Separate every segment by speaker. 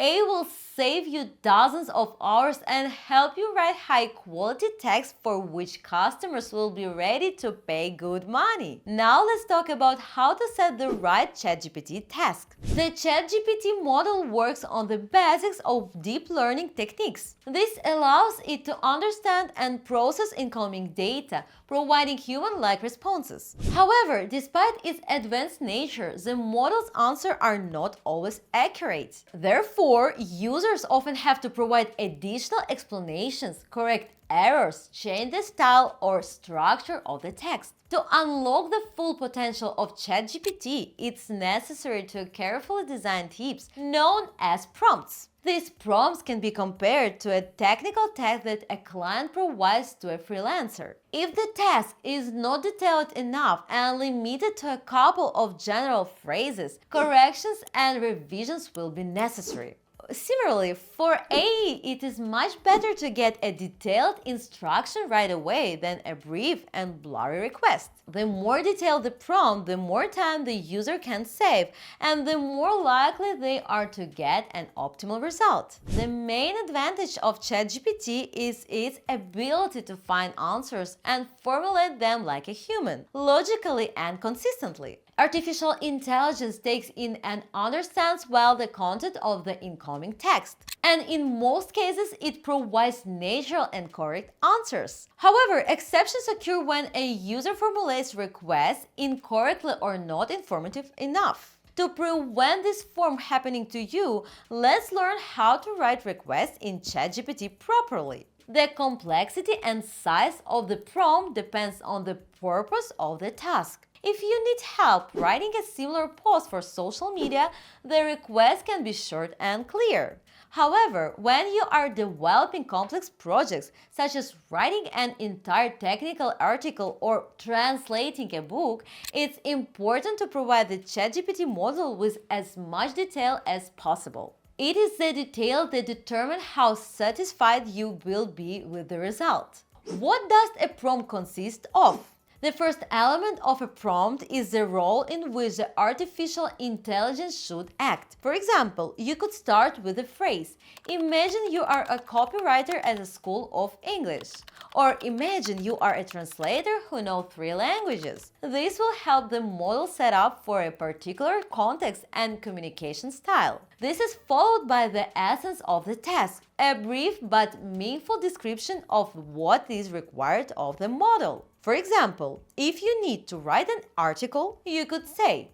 Speaker 1: AI will save you dozens of hours and help you write high-quality text for which customers will be ready to pay good money. Now let's talk about how to set the right ChatGPT task. The ChatGPT model works on the basics of deep learning techniques. This allows it to understand and process incoming data, providing human-like responses. However, despite its advanced nature, the model's answers are not always accurate. Therefore, users often have to provide additional explanations, correct errors, change the style or structure of the text. To unlock the full potential of ChatGPT, it's necessary to carefully design tips known as prompts. These prompts can be compared to a technical task that a client provides to a freelancer. If the task is not detailed enough and limited to a couple of general phrases, corrections and revisions will be necessary. Similarly, for AI, it is much better to get a detailed instruction right away than a brief and blurry request. The more detailed the prompt, the more time the user can save, and the more likely they are to get an optimal result. The main advantage of ChatGPT is its ability to find answers and formulate them like a human, logically and consistently. Artificial intelligence takes in and understands well the content of the incoming text, and in most cases it provides natural and correct answers. However, exceptions occur when a user formulates requests incorrectly or not informative enough. To prevent this from happening to you, let's learn how to write requests in ChatGPT properly. The complexity and size of the prompt depends on the purpose of the task. If you need help writing a similar post for social media, the request can be short and clear. However, when you are developing complex projects, such as writing an entire technical article or translating a book, it's important to provide the ChatGPT model with as much detail as possible. It is the detail that determine how satisfied you will be with the result. What does a prompt consist of? The first element of a prompt is the role in which the artificial intelligence should act. For example, you could start with the phrase, "Imagine you are a copywriter at a school of English," or "Imagine you are a translator who knows 3 languages." This will help the model set up for a particular context and communication style. This is followed by the essence of the task, a brief but meaningful description of what is required of the model. For example, if you need to write an article, you could say,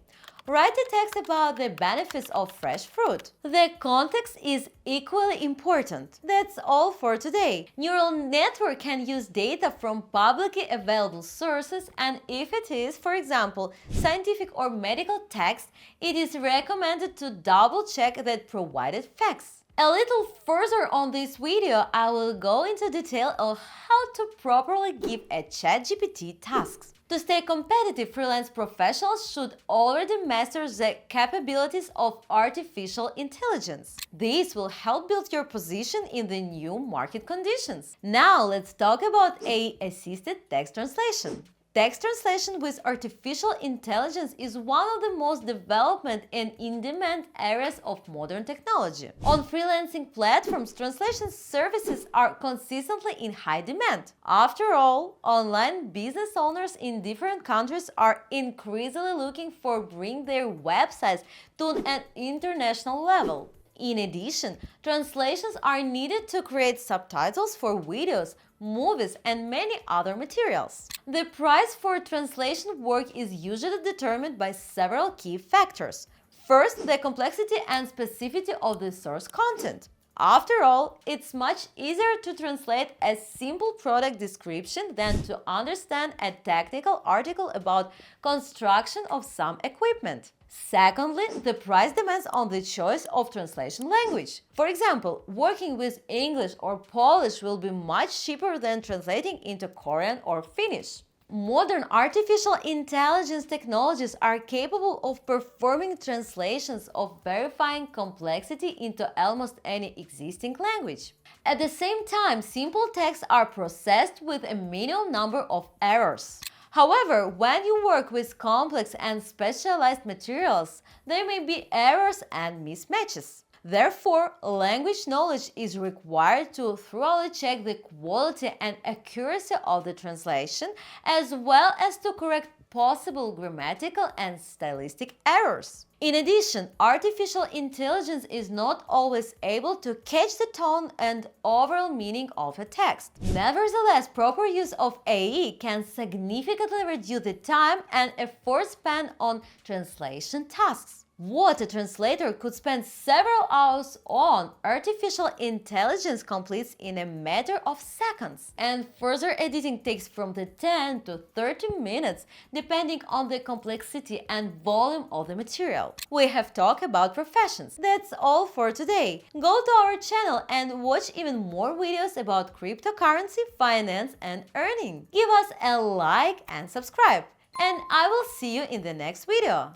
Speaker 1: "Write a text about the benefits of fresh fruit." The context is equally important. That's all for today. Neural network can use data from publicly available sources, and if it is, for example, scientific or medical text, it is recommended to double-check that provided facts. A little further on this video, I will go into detail of how to properly give a ChatGPT tasks. To stay competitive, freelance professionals should already master the capabilities of artificial intelligence. This will help build your position in the new market conditions. Now let's talk about AI-assisted text translation. Text translation with artificial intelligence is one of the most developed and in-demand areas of modern technology. On freelancing platforms, translation services are consistently in high demand. After all, online business owners in different countries are increasingly looking for bring their websites to an international level. In addition, translations are needed to create subtitles for videos, movies, and many other materials. The price for translation work is usually determined by several key factors. First, the complexity and specificity of the source content. After all, it's much easier to translate a simple product description than to understand a technical article about construction of some equipment. Secondly, the price depends on the choice of translation language. For example, working with English or Polish will be much cheaper than translating into Korean or Finnish. Modern artificial intelligence technologies are capable of performing translations of verifying complexity into almost any existing language. At the same time, simple texts are processed with a minimum number of errors. However, when you work with complex and specialized materials, there may be errors and mismatches. Therefore, language knowledge is required to thoroughly check the quality and accuracy of the translation, as well as to correct possible grammatical and stylistic errors. In addition, artificial intelligence is not always able to catch the tone and overall meaning of a text. Nevertheless, proper use of AI can significantly reduce the time and effort spent on translation tasks. What a translator could spend several hours on, artificial intelligence completes in a matter of seconds. And further editing takes from the 10 to 30 minutes, depending on the complexity and volume of the material. We have talked about professions. That's all for today. Go to our channel and watch even more videos about cryptocurrency, finance, and earning. Give us a like and subscribe. And I will see you in the next video.